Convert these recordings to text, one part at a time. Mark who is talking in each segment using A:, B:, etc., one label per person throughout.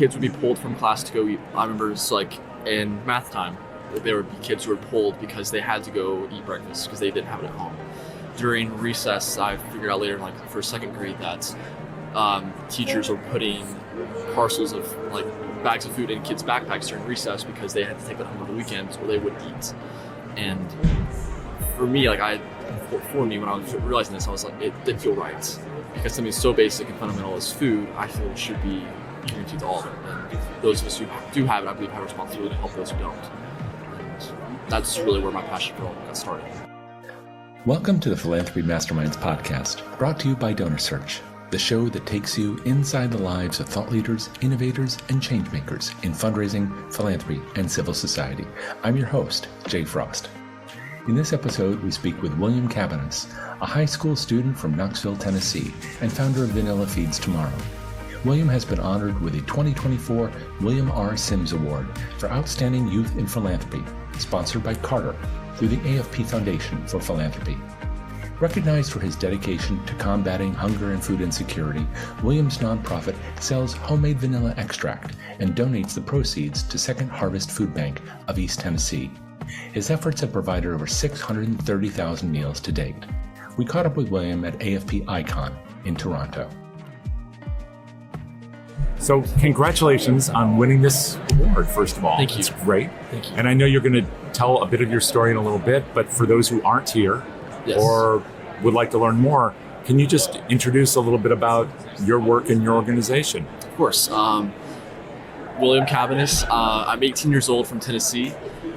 A: kids would be pulled from class to go eat. I remember it's like in math time, there would be kids who were pulled because they had to go eat breakfast because they didn't have it at home. During recess, I figured out later in like first, second grade that teachers were putting parcels of like bags of food in kids' backpacks during recess because they had to take that home on the weekends or they wouldn't eat. And for me, when I was realizing this, I was like, it didn't feel right because something so basic and fundamental as food, I feel should be guaranteed to all of them. And those of us who do have it, I believe, have a responsibility to help those who don't. And that's really where my passion for it got started.
B: Welcome to the Philanthropy Masterminds podcast, brought to you by DonorSearch, the show that takes you inside the lives of thought leaders, innovators, and changemakers in fundraising, philanthropy, and civil society. I'm your host, Jay Frost. In this episode, we speak with William Cabaniss, a high school student from Knoxville, Tennessee, and founder of Vanilla Feeds Tomorrow. William has been honored with a 2024 William R. Sims Award for Outstanding Youth in Philanthropy, sponsored by Carter through the AFP Foundation for Philanthropy. Recognized for his dedication to combating hunger and food insecurity, William's nonprofit sells homemade vanilla extract and donates the proceeds to Second Harvest Food Bank of East Tennessee. His efforts have provided over 630,000 meals to date. We caught up with William at AFP Icon in Toronto.
C: So congratulations on winning this award, first of all.
A: Thank you.
C: It's great.
A: Thank you.
C: And I know you're going to tell a bit of your story in a little bit, but for those who aren't here or would like to learn more, can you just introduce a little bit about your work and your organization?
A: Of course. William Cabaniss. I'm 18 years old from Tennessee,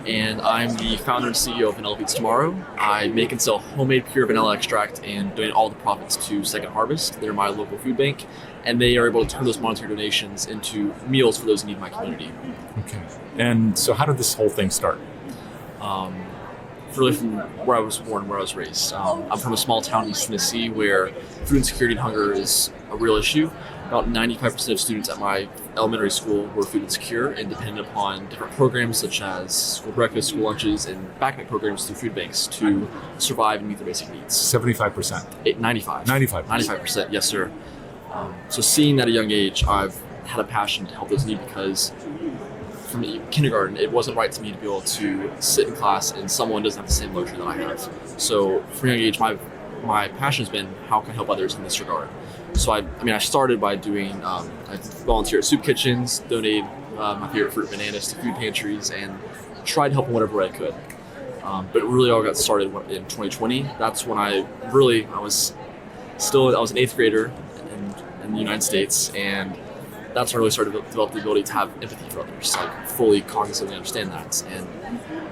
A: and I'm the founder and CEO of Vanilla Feeds Tomorrow. I make and sell homemade pure vanilla extract and donate all the profits to Second Harvest. They're my local food bank, and they are able to turn those monetary donations into meals for those in need in my community.
C: Okay. And so how did this whole thing start?
A: Really from where I was born, where I was raised. I'm from a small town in East Tennessee where food insecurity and hunger is a real issue. About 95% of students at my elementary school were food insecure and depended upon different programs such as school breakfast, school lunches, and backpack programs through food banks to survive and meet their basic needs.
C: 75%?
A: 95.
C: 95%,
A: yes sir. So seeing at a young age, I've had a passion to help those in need because from kindergarten, it wasn't right to me to be able to sit in class and someone doesn't have the same luxury that I have. So from a young age, my passion has been how can I help others in this regard. So I started by doing, I volunteer at soup kitchens, donated my favorite fruit bananas to food pantries, and tried to help in whatever way I could. But it really all got started in 2020. That's when I was an eighth grader in the United States, and that's when I really started to develop the ability to have empathy for others, like fully cognitively understand that. And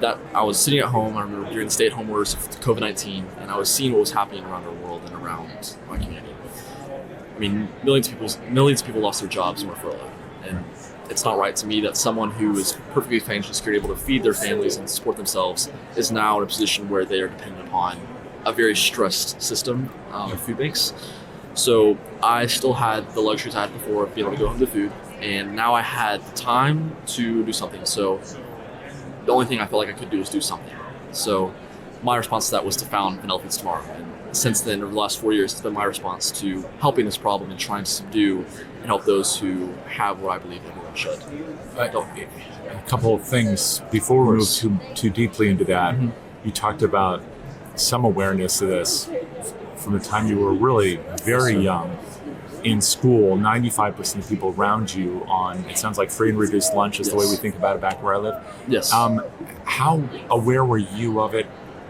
A: that I was sitting at home, I remember during the stay-at-home orders of COVID-19, and I was seeing what was happening around our world and around my community. I mean, millions of people lost their jobs and were furloughed. And it's not right to me that someone who is perfectly financially secure, able to feed their families and support themselves, is now in a position where they are dependent upon a very stressed system of food banks. So I still had the luxuries I had before of being able to go home to food, and now I had the time to do something. So the only thing I felt like I could do was do something. So my response to that was to found Vanilla Feeds Tomorrow. And since then, over the last 4 years, it's been my response to helping this problem and trying to subdue and help those who have what I believe everyone should.
C: A couple of things before we move too deeply into that. Mm-hmm. You talked about some awareness of this from the time you were really very young in school. 95% of people around you on, it sounds like free and reduced lunch is the way we think about it back where I live.
A: Yes.
C: How aware were you of it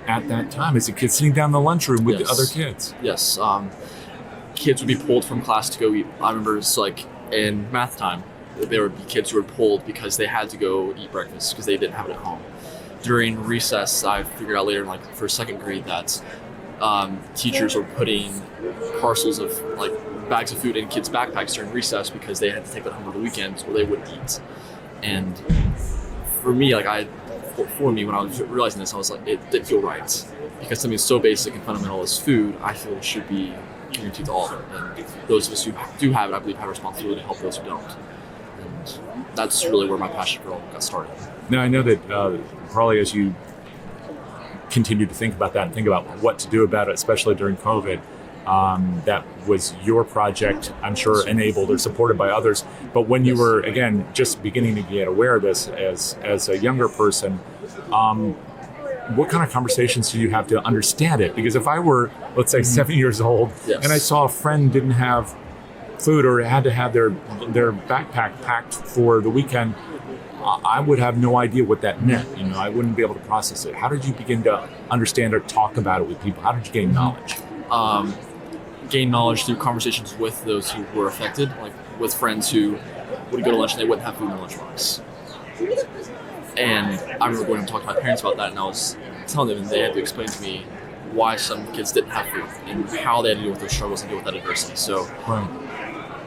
C: at that time as a kid sitting down in the lunchroom with the other kids?
A: Yes. Kids would be pulled from class to go eat. I remember it's like in math time, there would be kids who were pulled because they had to go eat breakfast because they didn't have it at home. During recess, I figured out later in like first, second grade that teachers were putting parcels of like bags of food in kids' backpacks during recess because they had to take that home on the weekends or they wouldn't eat. And for me, when I was realizing this, I was like, it didn't feel right because something so basic and fundamental as food, I feel should be guaranteed to all of them. And those of us who do have it, I believe, have a responsibility to help those who don't. And that's really where my passion for it got started.
C: Now, I know that probably as you continue to think about that and think about what to do about it, especially during COVID, that was your project, I'm sure enabled or supported by others. But when you were, again, just beginning to get aware of this as a younger person, what kind of conversations do you have to understand it? Because if I were, let's say, 7 years old, and I saw a friend didn't have food or had to have their backpack packed for the weekend, I would have no idea what that meant. I wouldn't be able to process it. How did you begin to understand or talk about it with people? How did you gain knowledge?
A: Gain knowledge through conversations with those who were affected, like with friends who would go to lunch and they wouldn't have food in their lunchbox. And I remember going and talking to my parents about that, and I was telling them, and they had to explain to me why some kids didn't have food and how they had to deal with their struggles and deal with that adversity. So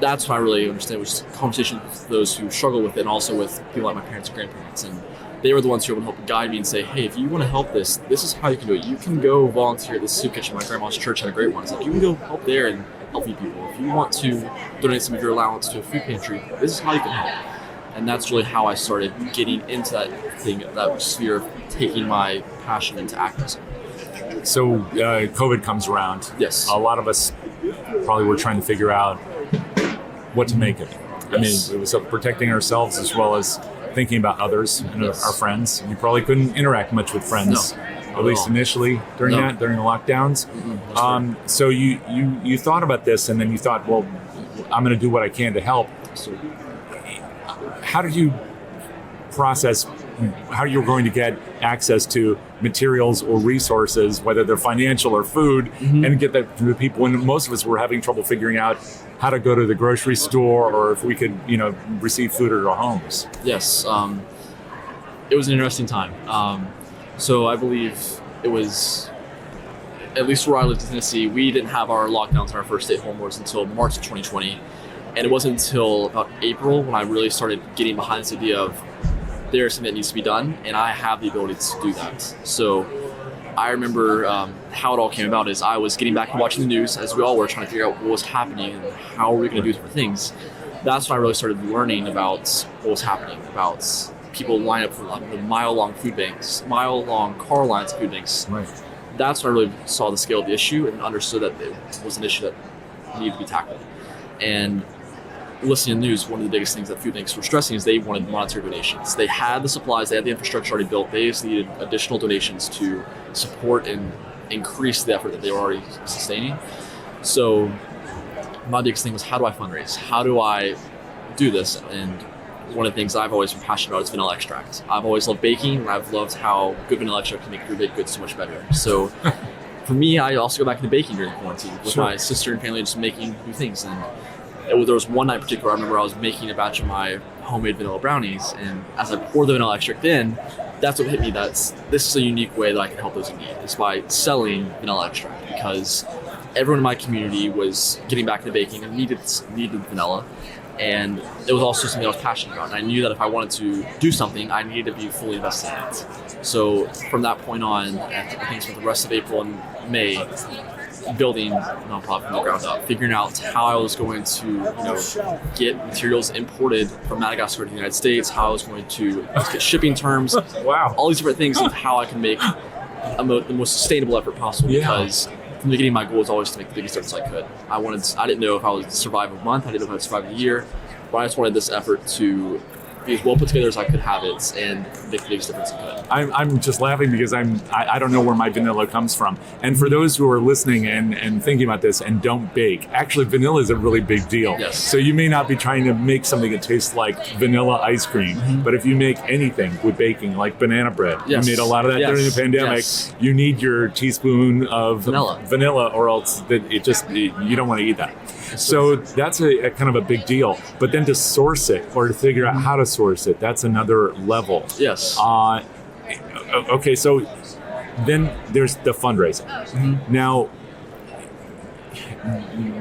A: that's what I really understand, was conversations with those who struggle with it, and also with people like my parents and grandparents. And they were the ones who would help guide me and say, hey, if you want to help this is how you can do it. You can go volunteer at the soup kitchen. My grandma's church had a great one. It's like, you can go help there and help feed people. If you want to donate some of your allowance to a food pantry, this is how you can help. And that's really how I started getting into that sphere of taking my passion into activism.
C: So COVID comes around.
A: Yes.
C: A lot of us probably were trying to figure out what to make of it. I mean, it was protecting ourselves as well as thinking about others and our friends. You probably couldn't interact much with friends, at least initially during the lockdowns. So you thought about this, and then you thought, well, I'm going to do what I can to help. So how did you process how you're going to get access to materials or resources, whether they're financial or food, and get that to the people when most of us were having trouble figuring out how to go to the grocery store or if we could, receive food at our homes?
A: Yes. It was an interesting time. So I believe it was, at least where I lived in Tennessee, we didn't have our lockdowns and our first stay-at-home orders until March of 2020. And it wasn't until about April when I really started getting behind this idea of there's something that needs to be done, and I have the ability to do that. So I remember how it all came about is I was getting back and watching the news, as we all were, trying to figure out what was happening and how were we going to do different things. That's when I really started learning about what was happening, about people lining up for the mile-long food banks, mile-long car lines of food banks.
C: Right.
A: That's when I really saw the scale of the issue and understood that it was an issue that needed to be tackled. And listening to the news, one of the biggest things that food banks were stressing is they wanted monetary donations. They had the supplies, they had the infrastructure already built, they just needed additional donations to support and increase the effort that they were already sustaining. So my biggest thing was, how do I fundraise? How do I do this? And one of the things I've always been passionate about is vanilla extract. I've always loved baking, and I've loved how good vanilla extract can make your baked goods so much better. So for me, I also go back into baking during quarantine with my sister and family, just making new things. And there was one night in particular, I remember I was making a batch of my homemade vanilla brownies, and as I poured the vanilla extract in, that's what hit me. This is a unique way that I can help those in need, is by selling vanilla extract, because everyone in my community was getting back into baking and needed vanilla, and it was also something I was passionate about, and I knew that if I wanted to do something, I needed to be fully invested in it. So from that point on, I think for the rest of April and May, building a nonprofit from the ground up, figuring out how I was going to, get materials imported from Madagascar to the United States, how I was going to get shipping terms, all these different things of how I can make the most sustainable effort possible. Because from the beginning, my goal was always to make the biggest difference I could. I didn't know if I would survive a month, I didn't know if I would survive a year, but I just wanted this effort to be as well put together as I could have it and make the biggest difference I could.
C: I'm just laughing because I don't know where my vanilla comes from. And for those who are listening and thinking about this and don't bake, actually vanilla is a really big deal.
A: Yes.
C: So you may not be trying to make something that tastes like vanilla ice cream, but if you make anything with baking, like banana bread, you made a lot of that during the pandemic, you need your teaspoon of vanilla or else you don't want to eat that. So that's a kind of a big deal. But then to source it or to figure out how to source it, that's another level.
A: Yes.
C: Okay, so then there's the fundraising. Now,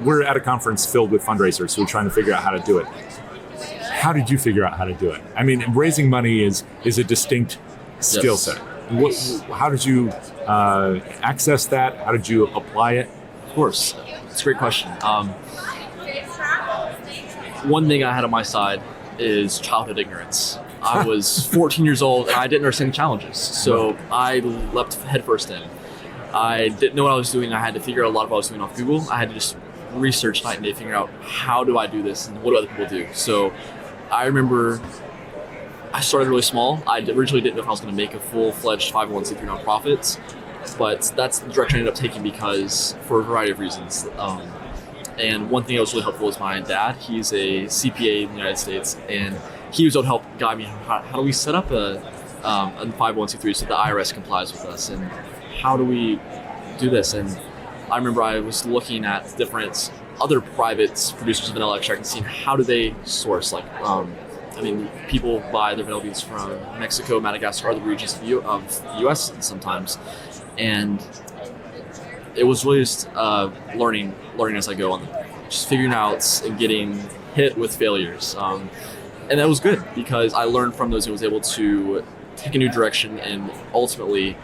C: we're at a conference filled with fundraisers who are trying to figure out how to do it. How did you figure out how to do it? I mean, raising money is a distinct skill set. How did you access that? How did you apply it?
A: Of course. It's a great question. One thing I had on my side is childhood ignorance. I was 14 years old and I didn't understand the challenges, so I leapt headfirst in. I didn't know what I was doing. I had to figure out a lot of what I was doing off Google. I had to just research night and day, figure out how do I do this and what do other people do. So I remember I started really small. I originally didn't know if I was going to make a full-fledged 501c3 nonprofit, but that's the direction I ended up taking because for a variety of reasons. And one thing that was really helpful was my dad. He's a CPA in the United States, and he was able to help guide me. How do we set up a 501c3 so the IRS complies with us, and how do we do this? And I remember I was looking at different other private producers of vanilla extract and seeing how do they source. People buy their vanilla beans from Mexico, Madagascar, other regions of the U.S. sometimes, and it was really just learning as I go on, just figuring out and getting hit with failures, and that was good because I learned from those and was able to take a new direction, and ultimately,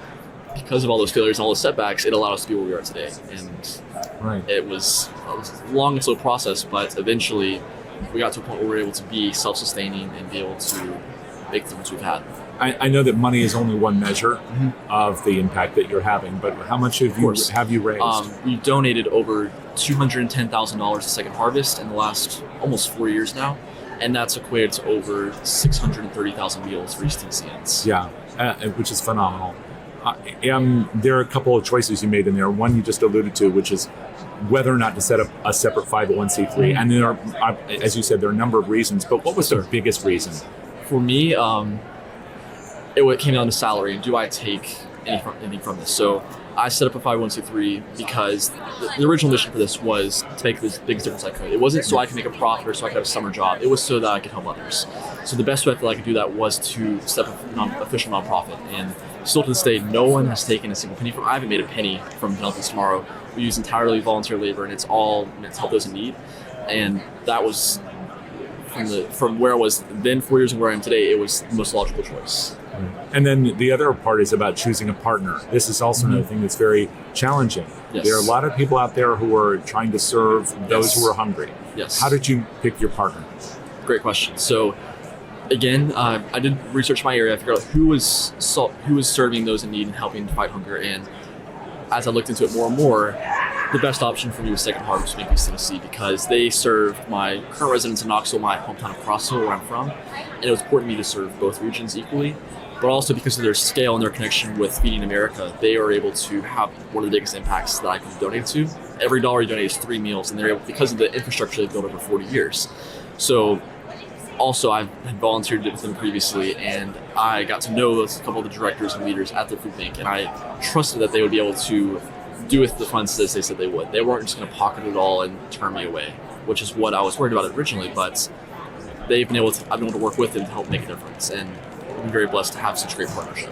A: because of all those failures and all those setbacks, it allowed us to be where we are today. And it was a long and slow process, but eventually we got to a point where we were able to be self-sustaining and be able to make the difference we've had.
C: I know that money is only one measure of the impact that you're having, but how much have you raised?
A: We've donated over $210,000 to Second Harvest in the last almost 4 years now, and that's equated to over 630,000 meals for East Tennesseans.
C: Yeah, which is phenomenal. There are a couple of choices you made in there. One you just alluded to, which is whether or not to set up a separate 501c3. And there are, as you said, there are a number of reasons, but what was the biggest reason?
A: For me, it came down to salary. Do I take anything from this? So I set up a 501c3 because the original mission for this was to make the biggest difference I could. It wasn't so I could make a profit or so I could have a summer job. It was so that I could help others. So the best way I feel I could do that was to set up an official nonprofit. And still to this day, no one has taken a single penny from. I haven't made a penny from Vanilla Beans Tomorrow. We use entirely volunteer labor, and it's all meant to help those in need. And that was from where I was then 4 years and where I am today. It was the most logical choice.
C: And then the other part is about choosing a partner. This is also another thing that's very challenging. Yes. There are a lot of people out there who are trying to serve those who are hungry.
A: Yes.
C: How did you pick your partner?
A: Great question. So again, I did research my area. I figured out who was serving those in need and helping to fight hunger. And as I looked into it more and more, the best option for me was Second Harvest in East Tennessee because they served my current residents in Knoxville, my hometown of Crossville, where I'm from. And it was important to me to serve both regions equally. But also because of their scale and their connection with Feeding America, they are able to have one of the biggest impacts that I can donate to. Every dollar you donate is 3 meals, and they're able, because of the infrastructure they've built over 40 years. So also, I had volunteered with them previously, and I got to know a couple of the directors and leaders at the food bank, and I trusted that they would be able to do with the funds as they said they would. They weren't just going to pocket it all and turn me away, which is what I was worried about originally, but I've been able to work with them to help make a difference, and I'm very blessed to have such a great partnership.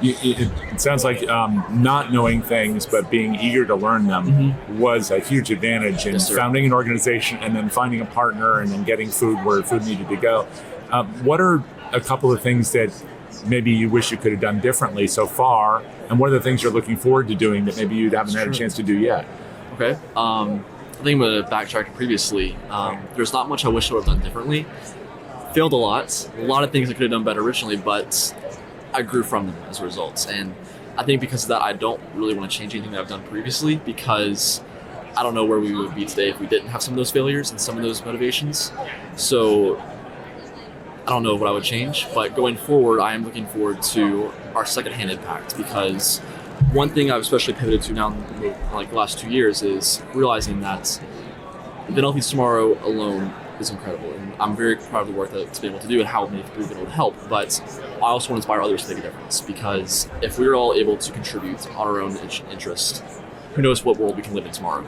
C: It sounds like not knowing things but being eager to learn them was a huge advantage in founding an organization and then finding a partner and then getting food where food needed to go. What are a couple of things that maybe you wish you could have done differently so far, and what are the things you're looking forward to doing that maybe you haven't had a chance to do yet?
A: Okay. I think I'm going to backtrack previously. There's not much I wish I would have done differently. Failed a lot of things I could have done better originally, but I grew from them as a result. And I think because of that, I don't really want to change anything that I've done previously because I don't know where we would be today if we didn't have some of those failures and some of those motivations. So I don't know what I would change, but going forward, I am looking forward to our secondhand impact because one thing I've especially pivoted to now in like the last 2 years is realizing that Vanilla Beans Tomorrow alone is incredible, and I'm very proud of the work that it's been able to do and how many people have been able to help, but I also want to inspire others to make a difference because if we're all able to contribute on our own interest, who knows what world we can live in tomorrow.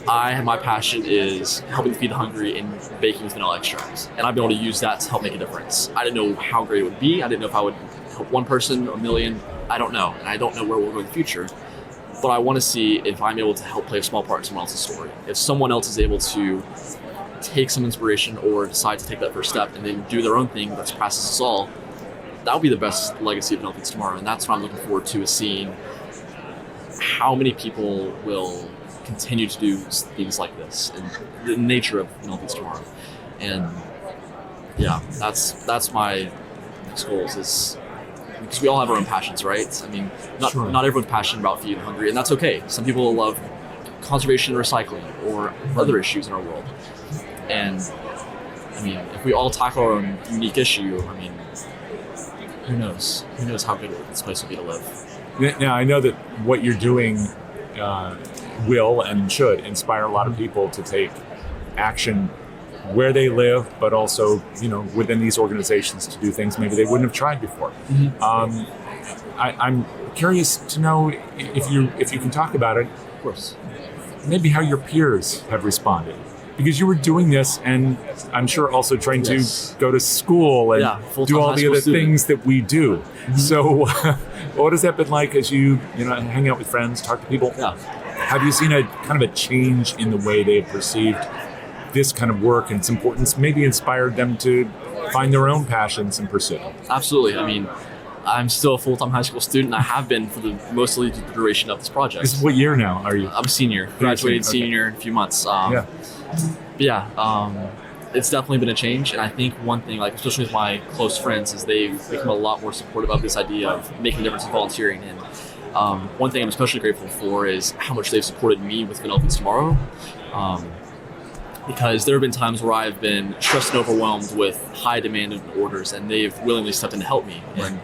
A: My passion is helping feed the hungry and baking with vanilla extract, and I've been able to use that to help make a difference. I didn't know how great it would be. I didn't know if I would help one person, a million. I don't know, and I don't know where we'll go in the future, but I want to see if I'm able to help play a small part in someone else's story. If someone else is able to take some inspiration or decide to take that first step and then do their own thing that surpasses us all, that would be the best legacy of Vanilla Beans Tomorrow. And that's what I'm looking forward to, is seeing how many people will continue to do things like this and the nature of Vanilla Beans Tomorrow. And yeah, that's my next goals, is because we all have our own passions, right? I mean, not everyone's passionate about feeding the hungry, and that's okay. Some people love conservation and recycling or other issues in our world. And I mean, if we all tackle our own unique issue, I mean, who knows? Who knows how good this place will be to live?
C: Now, I know that what you're doing will and should inspire a lot of people to take action where they live, but also, within these organizations to do things maybe they wouldn't have tried before. I'm curious to know if you can talk about it.
A: Of course.
C: Maybe how your peers have responded. Because you were doing this, and I'm sure also trying to go to school and do all the other things that we do. So what has that been like as you hang out with friends, talk to people?
A: Yeah.
C: Have you seen a kind of a change in the way they have perceived this kind of work and its importance, maybe inspired them to find their own passions and pursue them?
A: Absolutely. I mean, I'm still a full-time high school student. I have been for mostly the duration of this project.
C: This is what year now are you?
A: I'm a senior. Graduated senior in a few months. It's definitely been a change. And I think one thing, like especially with my close friends, is they've become a lot more supportive of this idea of making a difference in volunteering. And one thing I'm especially grateful for is how much they've supported me with Vanilla Feeds Tomorrow. Because there have been times where I've been stressed and overwhelmed with high demand of orders, and they've willingly stepped in to help me. And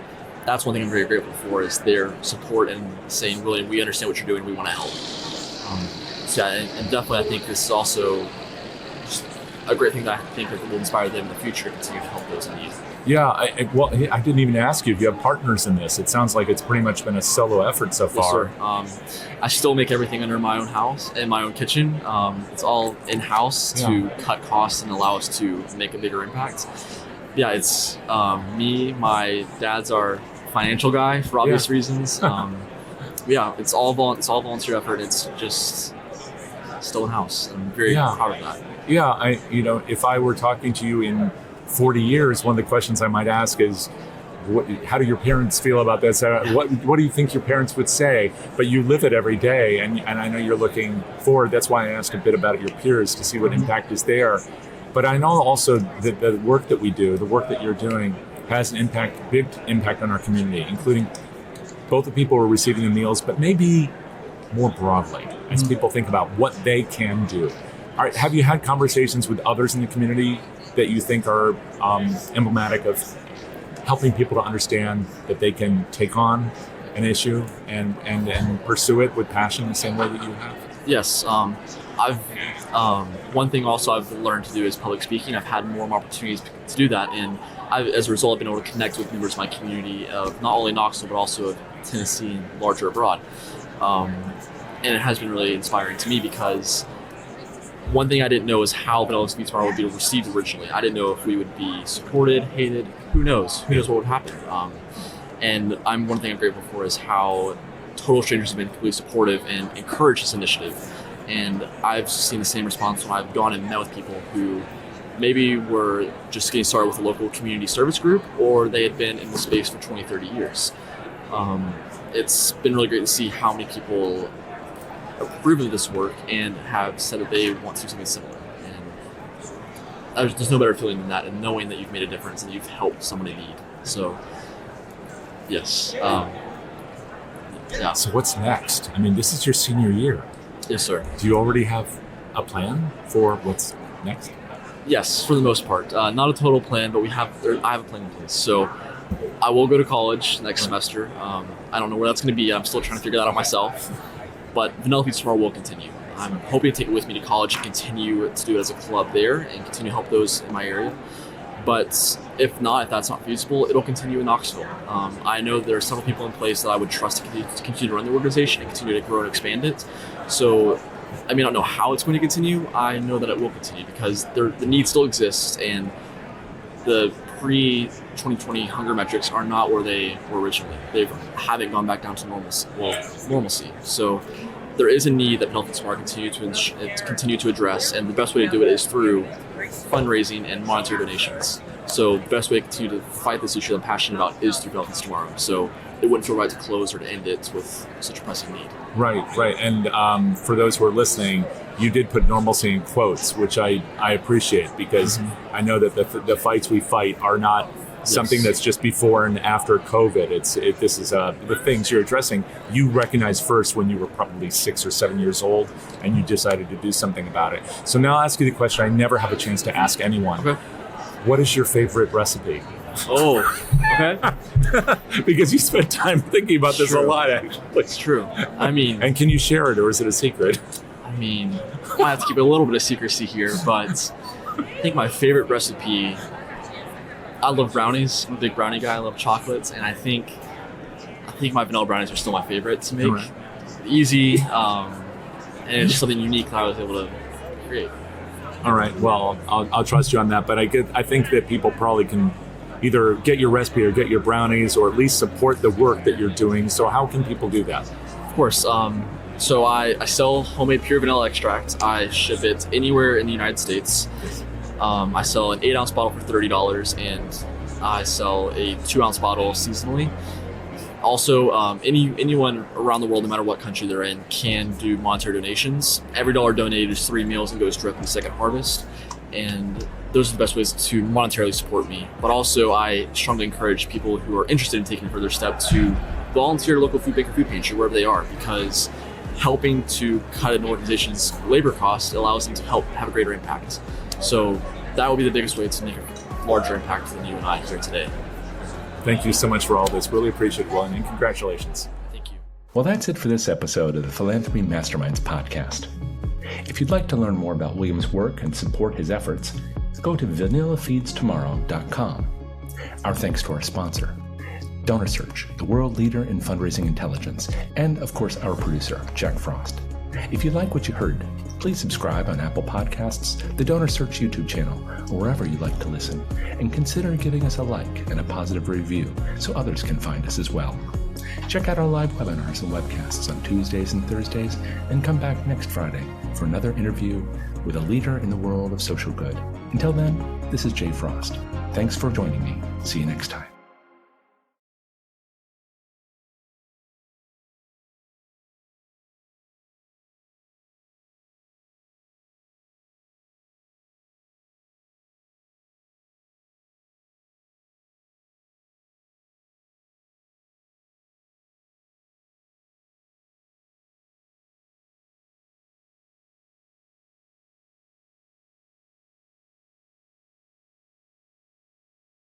A: that's one thing I'm very grateful for, is their support and saying, William, we understand what you're doing, we want to help. And definitely I think this is also just a great thing that I think will inspire them in the future to continue to help those in need.
C: Yeah, I didn't even ask you if you have partners in this. It sounds like it's pretty much been a solo effort so far.
A: Yes, sir. I still make everything under my own house, in my own kitchen. It's all in-house to cut costs and allow us to make a bigger impact. Yeah, it's me, my dad's our financial guy for obvious reasons. It's all volunteer effort. It's just still in-house. I'm very proud of that.
C: Yeah, if I were talking to you in 40 years, one of the questions I might ask is, how do your parents feel about this? What do you think your parents would say? But you live it every day, and I know you're looking forward. That's why I asked a bit about your peers to see what impact is there. But I know also that the work that we do, the work that you're doing, has an big impact on our community, including both the people who are receiving the meals, but maybe more broadly, as people think about what they can do. All right, have you had conversations with others in the community that you think are emblematic of helping people to understand that they can take on an issue and pursue it with passion the same way that you have?
A: Yes. One thing also I've learned to do is public speaking. I've had more opportunities to do that, and as a result, I've been able to connect with members of my community of not only Knoxville, but also of Tennessee and larger abroad. And it has been really inspiring to me, because one thing I didn't know is how Vanilla Feeds Tomorrow would be received originally. I didn't know if we would be supported, hated, who knows? Who knows what would happen? And one thing I'm grateful for is how total strangers have been completely supportive and encouraged this initiative. And I've seen the same response when I've gone and met with people who maybe were just getting started with a local community service group, or they had been in the space for 20, 30 years. It's been really great to see how many people approve of this work and have said that they want to do something similar. And there's no better feeling than that, and knowing that you've made a difference and you've helped someone in need. So, yes.
C: So what's next? I mean, this is your senior year.
A: Yes, sir.
C: Do you already have a plan for what's next?
A: Yes, for the most part. Not a total plan, but I have a plan in place. So I will go to college next semester. I don't know where that's going to be. I'm still trying to figure that out myself. But Vanilla Feeds Tomorrow will continue. I'm hoping to take it with me to college and continue to do it as a club there and continue to help those in my area. But if that's not feasible, it'll continue in Knoxville. I know there are several people in place that I would trust to continue to run the organization and continue to grow and expand it. So I may not know how it's going to continue. I know that it will continue because the need still exists, and the pre-2020 hunger metrics are not where they were originally. They haven't gone back down to normalcy. So there is a need that Vanilla Feeds Tomorrow continue to address, and the best way to do it is through fundraising and monetary donations. So the best way to continue to fight this issue that I'm passionate about is through Vanilla Feeds Tomorrow. So it wouldn't feel right to close or to end it with such a pressing need.
C: Right. And for those who are listening, you did put normalcy in quotes, which I appreciate, because I know that the fights we fight are not something that's just before and after COVID. This is the things you're addressing. You recognized first when you were probably 6 or 7 years old, and you decided to do something about it. So now I'll ask you the question I never have a chance to ask anyone.
A: Okay.
C: What is your favorite recipe?
A: Oh, okay.
C: Because you spent time thinking about this a lot, actually.
A: It's true. I mean,
C: and can you share it, or is it a secret?
A: I mean, I have to keep a little bit of secrecy here, but I think my favorite recipe, I love brownies. I'm a big brownie guy. I love chocolates, and I think my vanilla brownies are still my favorite to make.
C: Right.
A: Easy, and it's just something unique that I was able to create.
C: All right. Well, I'll trust you on that, but I think that people probably can either get your recipe or get your brownies, or at least support the work that you're doing. So how can people do that?
A: Of course. So I sell homemade pure vanilla extract. I ship it anywhere in the United States. I sell an 8-ounce bottle for $30, and I sell a 2-ounce bottle seasonally. Also, anyone around the world, no matter what country they're in, can do monetary donations. Every dollar donated is 3 meals and goes directly to Second Harvest. And those are the best ways to monetarily support me. But also, I strongly encourage people who are interested in taking a further step to volunteer at a local food bank or food pantry, wherever they are, because helping to cut an organization's labor costs allows them to help have a greater impact. So that will be the biggest way to make a larger impact than you and I here today.
C: Thank you so much for all this. Really appreciate it, William, and congratulations.
A: Thank you.
B: Well, that's it for this episode of the Philanthropy Masterminds podcast. If you'd like to learn more about William's work and support his efforts, go to vanillafeedstomorrow.com. Our thanks to our sponsor, DonorSearch, the world leader in fundraising intelligence, and of course our producer, Jack Frost. If you like what you heard, please subscribe on Apple Podcasts, the DonorSearch YouTube channel, or wherever you like to listen, and consider giving us a like and a positive review so others can find us as well. Check out our live webinars and webcasts on Tuesdays and Thursdays, and come back next Friday for another interview with a leader in the world of social good. Until then, this is Jay Frost. Thanks for joining me. See you next time.